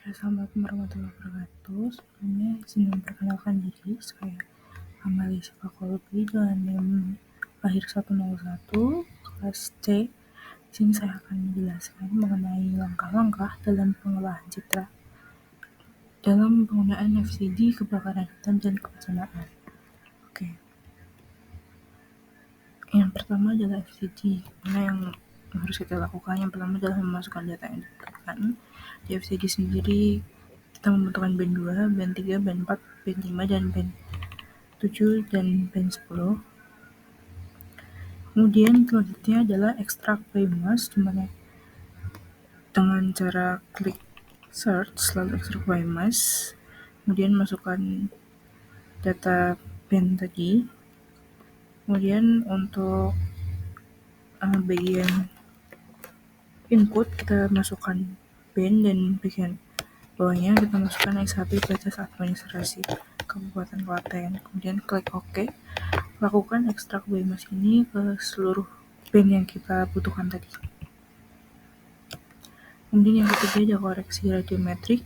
Assalamualaikum warahmatullahi wabarakatuh. Sebelumnya izin memperkenalkan diri, saya Amalia Sifakologi dengan NIM lahir 101 kelas C. Di sini saya akan menjelaskan mengenai langkah-langkah dalam pengolahan citra dalam penggunaan FCD, kebakaran hutan, dan kebencanaan. Oke. Yang pertama adalah FCD. Mana yang harus kita lakukan? Yang pertama adalah memasukkan data yang dibutuhkan. Di FCD sendiri kita membutuhkan band 2, band 3, band 4, band 5, dan band 7, dan band 10. Kemudian selanjutnya adalah extract by mass, dimana dengan cara klik search lalu extract by mass, kemudian masukkan data band tadi. Kemudian untuk bagian input kita masukkan band, dan bagian bawahnya kita masukkan SHP batas administrasi Kabupaten Klaten. Kemudian klik OK. Lakukan ekstrak by mass ini ke seluruh band yang kita butuhkan tadi. Kemudian yang ketiga ada koreksi radiometrik,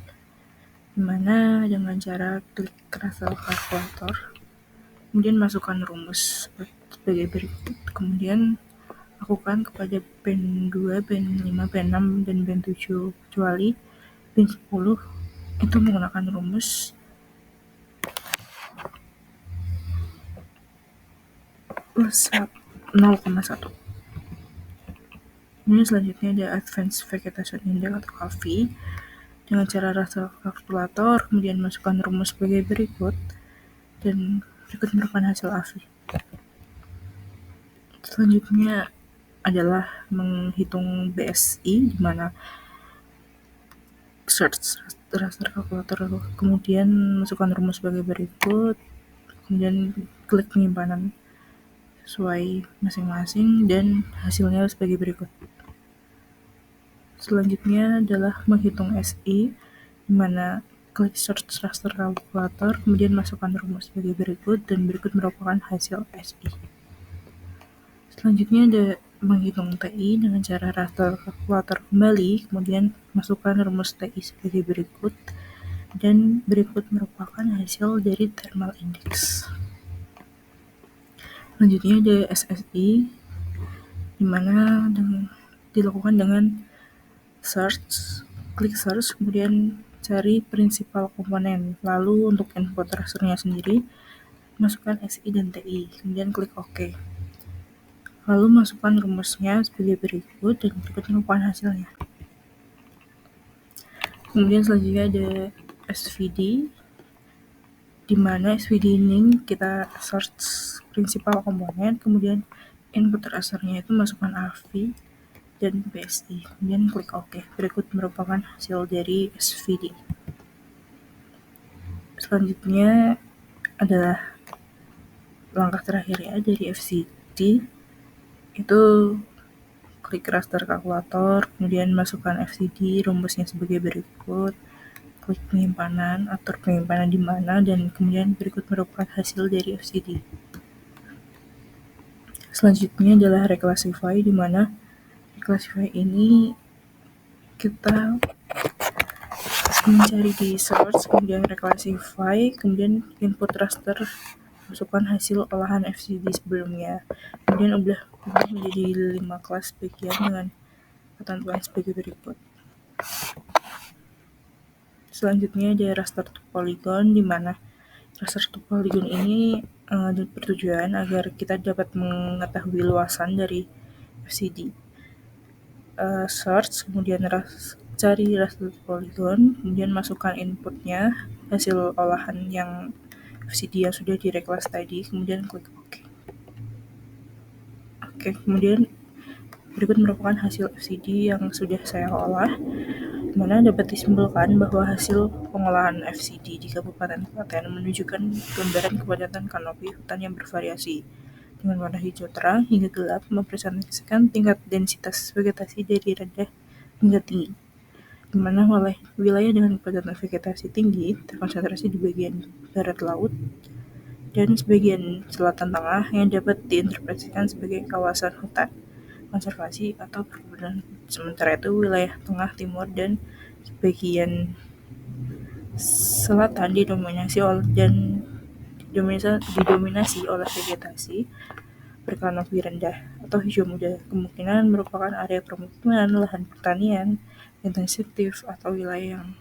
dimana dengan cara klik raster kalkulator, kemudian masukkan rumus sebagai berikut. Kemudian lakukan kepada band 2, band 5, band 6, dan band 7, kecuali band 10 itu menggunakan rumus plus 0,1. Kemudian selanjutnya ada Advanced Vegetation Index atau AVI dengan cara raster kalkulator, kemudian masukkan rumus sebagai berikut, dan berikut merupakan hasil AVI. Selanjutnya adalah menghitung BSI, di mana search raster kalkulator, kemudian masukkan rumus sebagai berikut, kemudian klik penyimpanan sesuai masing-masing, dan hasilnya sebagai berikut. Selanjutnya adalah menghitung SI, di mana klik search raster kalkulator, kemudian masukkan rumus sebagai berikut, dan berikut merupakan hasil SI. Selanjutnya ada menghitung TI dengan cara raster kalkulator kembali, kemudian masukkan rumus TI sebagai berikut, dan berikut merupakan hasil dari thermal index. Selanjutnya ada SSI, di mana dilakukan dengan search, klik search, kemudian cari prinsipal komponen. Lalu untuk input rasternya sendiri, masukkan SI dan TI, kemudian klik OK. Lalu masukkan rumusnya sebagai berikut, dan berikut merupakan hasilnya. Kemudian selanjutnya ada SVD, di mana SVD ini kita search prinsipal komponen, kemudian input rasternya itu masukkan AVI dan BSI, kemudian klik OK. Berikut merupakan hasil dari SVD. Selanjutnya adalah langkah terakhir ya dari FCD, itu klik raster kalkulator, kemudian masukkan FCD, rumusnya sebagai berikut, klik penyimpanan, atur penyimpanan di mana, dan kemudian berikut merupakan hasil dari FCD. Selanjutnya adalah reclassify, di mana reclassify ini kita mencari di search, kemudian reclassify, kemudian input raster, masukkan hasil olahan FCD sebelumnya, kemudian ubah menjadi 5 kelas bagian dengan ketentuan sebagai berikut. Selanjutnya ada raster to polygon, di mana raster to polygon ini bertujuan agar kita dapat mengetahui luasan dari FCD. Search, kemudian cari raster to polygon, kemudian masukkan inputnya, hasil olahan yang FCD yang sudah direklas tadi, kemudian klik OK. Oke, kemudian berikut merupakan hasil FCD yang sudah saya olah, mana dapat disimpulkan bahwa hasil pengolahan FCD di Kabupaten Klaten menunjukkan gambaran kepadatan kanopi hutan yang bervariasi dengan warna hijau terang hingga gelap, mempresentasikan tingkat densitas vegetasi dari rendah hingga tinggi, di mana wilayah dengan kepadatan vegetasi tinggi terkonsentrasi di bagian barat laut dan sebagian selatan tengah yang dapat diinterpretasikan sebagai kawasan hutan konservasi atau perkebunan. Sementara itu wilayah tengah, timur, dan sebagian selatan didominasi oleh vegetasi berkelana lebih rendah atau hijau muda. Kemungkinan merupakan area permukiman, lahan pertanian intensif atau wilayah yang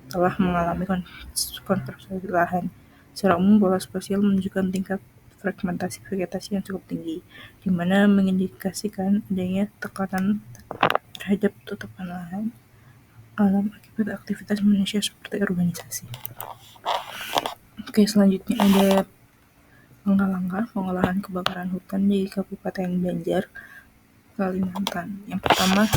telah mengalami konstruksi lahan. Secara umum, pola spasial menunjukkan tingkat fragmentasi vegetasi yang cukup tinggi, di mana mengindikasikan adanya tekanan terhadap tutupan lahan alam akibat aktivitas manusia seperti urbanisasi. Oke, selanjutnya ada langkah-langkah pengolahan kebakaran hutan di Kabupaten Banjar, Kalimantan. Yang pertama,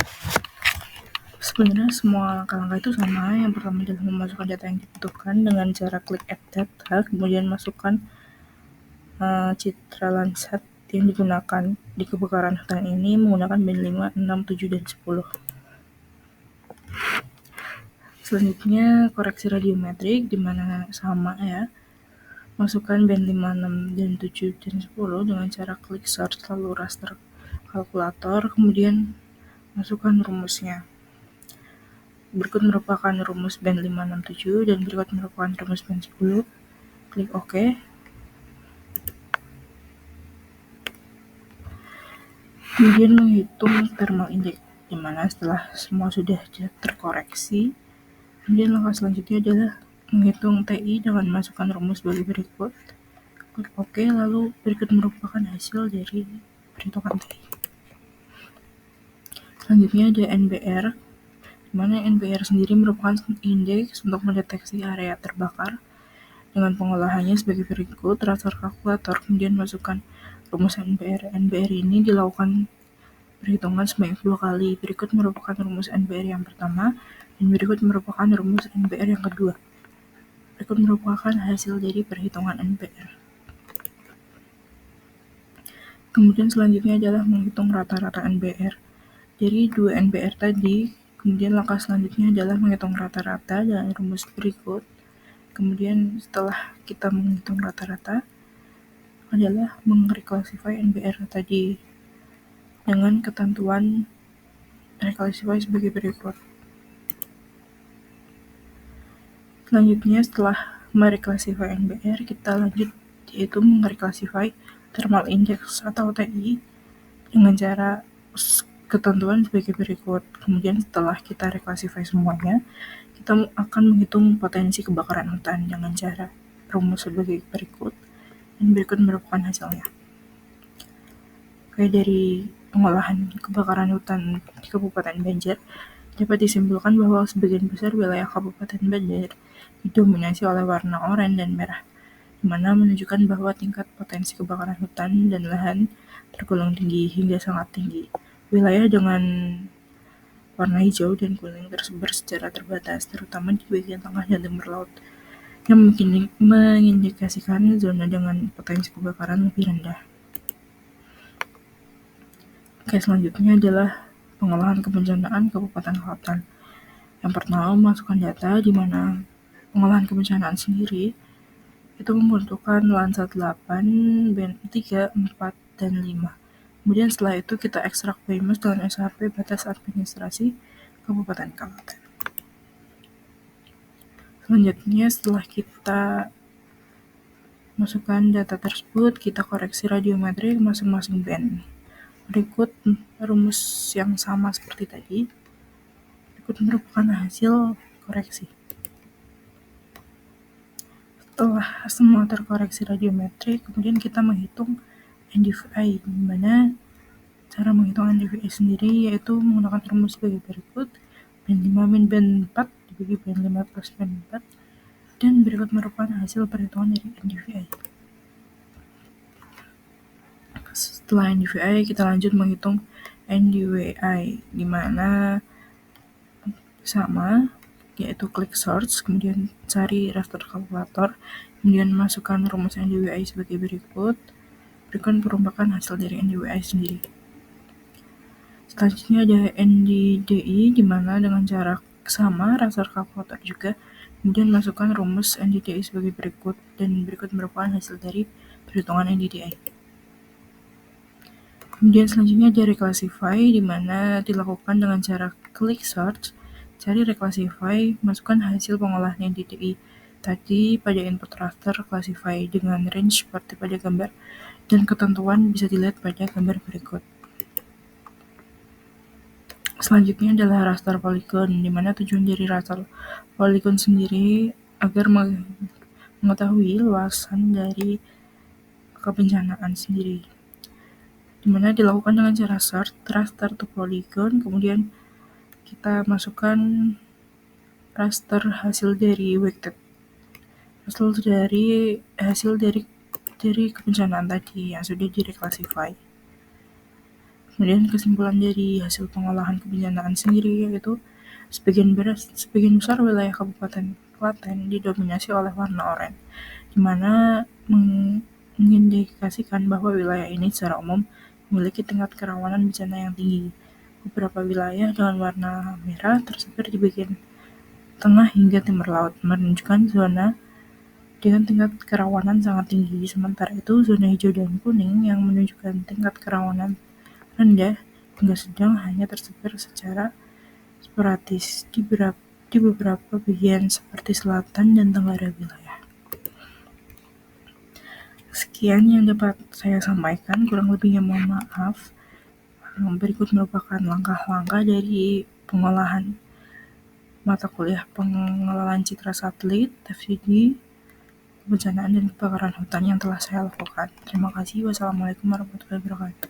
sebenarnya semua langkah-langkah itu sama. Yang pertama adalah memasukkan data yang dibutuhkan dengan cara klik add data, kemudian masukkan citra Landsat yang digunakan di kebakaran hutan ini menggunakan band 5, 6, 7, dan 10. Selanjutnya koreksi radiometrik, di mana sama ya. Masukkan band 5, 6, dan 7, dan 10 dengan cara klik search lalu raster kalkulator, kemudian masukkan rumusnya. Berikut merupakan rumus band 5, 6, 7 dan berikut merupakan rumus band 10. Klik OK. Kemudian menghitung thermal index, di mana setelah semua sudah terkoreksi, kemudian langkah selanjutnya adalah menghitung TI dengan masukkan rumus sebagai berikut. Klik OK, lalu berikut merupakan hasil dari perhitungan TI. Selanjutnya ada NBR, di mana NBR sendiri merupakan indeks untuk mendeteksi area terbakar. Dengan pengolahannya sebagai berikut, raster kalkulator, kemudian masukkan rumus NBR. NBR ini dilakukan perhitungan sebanyak 2 kali. Berikut merupakan rumus NBR yang pertama, dan berikut merupakan rumus NBR yang kedua. Berikut merupakan hasil dari perhitungan NBR. Kemudian selanjutnya adalah menghitung rata-rata NBR. Dari 2 NBR tadi, kemudian langkah selanjutnya adalah menghitung rata-rata dengan rumus berikut. Kemudian setelah kita menghitung rata-rata, adalah mengreclassify NBR tadi dengan ketentuan reclassify sebagai berikut. Selanjutnya setelah mereclassify NBR, kita lanjut yaitu mereclassify thermal index atau TI dengan cara ketentuan sebagai berikut. Kemudian setelah kita reclassify semuanya, kita akan menghitung potensi kebakaran hutan dengan cara rumus sebagai berikut, dan berikut merupakan hasilnya. Oke, dari pengolahan kebakaran hutan di Kabupaten Banjar, dapat disimpulkan bahwa sebagian besar wilayah Kabupaten Banjar didominasi oleh warna oranye dan merah, di mana menunjukkan bahwa tingkat potensi kebakaran hutan dan lahan tergolong tinggi hingga sangat tinggi. Wilayah dengan warna hijau dan kuning tersebar secara terbatas, terutama di bagian tengah dan timur laut, yang mengindikasikan zona dengan potensi kebakaran lebih rendah. Oke, selanjutnya adalah pengolahan kebencanaan Kabupaten Klaten. Yang pertama, masukkan data di mana pengolahan kebencanaan sendiri itu membutuhkan Landsat 8, band 3, 4, dan 5. Kemudian setelah itu kita ekstrak BIMUS dengan SHP batas administrasi Kabupaten Klaten. Selanjutnya setelah kita masukkan data tersebut, kita koreksi radiometrik masing-masing band. Berikut rumus yang sama seperti tadi. Berikut merupakan hasil koreksi. Setelah semua terkoreksi radiometrik, kemudian kita menghitung NDVI, di mana cara menghitung NDVI sendiri yaitu menggunakan rumus sebagai berikut: band 5 min band 4 dibagi band 5 plus band 4, dan berikut merupakan hasil perhitungan dari NDVI. Setelah NDVI, kita lanjut menghitung NDWI, di mana sama, yaitu klik search, kemudian cari raster kalkulator, kemudian masukkan rumus NDWI sebagai berikut. Berikut merupakan hasil dari NDWI sendiri. Selanjutnya ada NDDI, di mana dengan cara sama raster kalkulator juga, kemudian masukkan rumus NDDI sebagai berikut, dan berikut merupakan hasil dari perhitungan NDDI. Kemudian selanjutnya ada reclassify, di mana dilakukan dengan cara klik search, Cari reclassify, masukkan hasil pengolahan yang DTI tadi pada input raster classify dengan range seperti pada gambar, dan ketentuan bisa dilihat pada gambar berikut. Selanjutnya adalah raster polygon, di mana tujuan dari raster polygon sendiri agar mengetahui luasan dari kebencanaan sendiri, di mana dilakukan dengan cara search raster to polygon, kemudian kita masukkan raster hasil dari weighted, hasil dari kebencanaan tadi yang sudah direclassify. Kemudian kesimpulan dari hasil pengolahan kebencanaan sendiri yaitu sebagian besar wilayah Kabupaten Klaten didominasi oleh warna oranye, di mana mengindikasikan bahwa wilayah ini secara umum memiliki tingkat kerawanan bencana yang tinggi. Beberapa wilayah dengan warna merah tersebar di bagian tengah hingga timur laut, menunjukkan zona dengan tingkat kerawanan sangat tinggi. Sementara itu, zona hijau dan kuning yang menunjukkan tingkat kerawanan rendah hingga sedang hanya tersebar secara sporadis di beberapa bagian seperti selatan dan tenggara wilayah. Sekian yang dapat saya sampaikan, kurang lebihnya mohon maaf. Berikut merupakan langkah-langkah dari pengolahan mata kuliah pengelolaan citra satelit, FCD, kebencanaan dan kebakaran hutan yang telah saya lakukan. Terima kasih. Wassalamualaikum warahmatullahi wabarakatuh.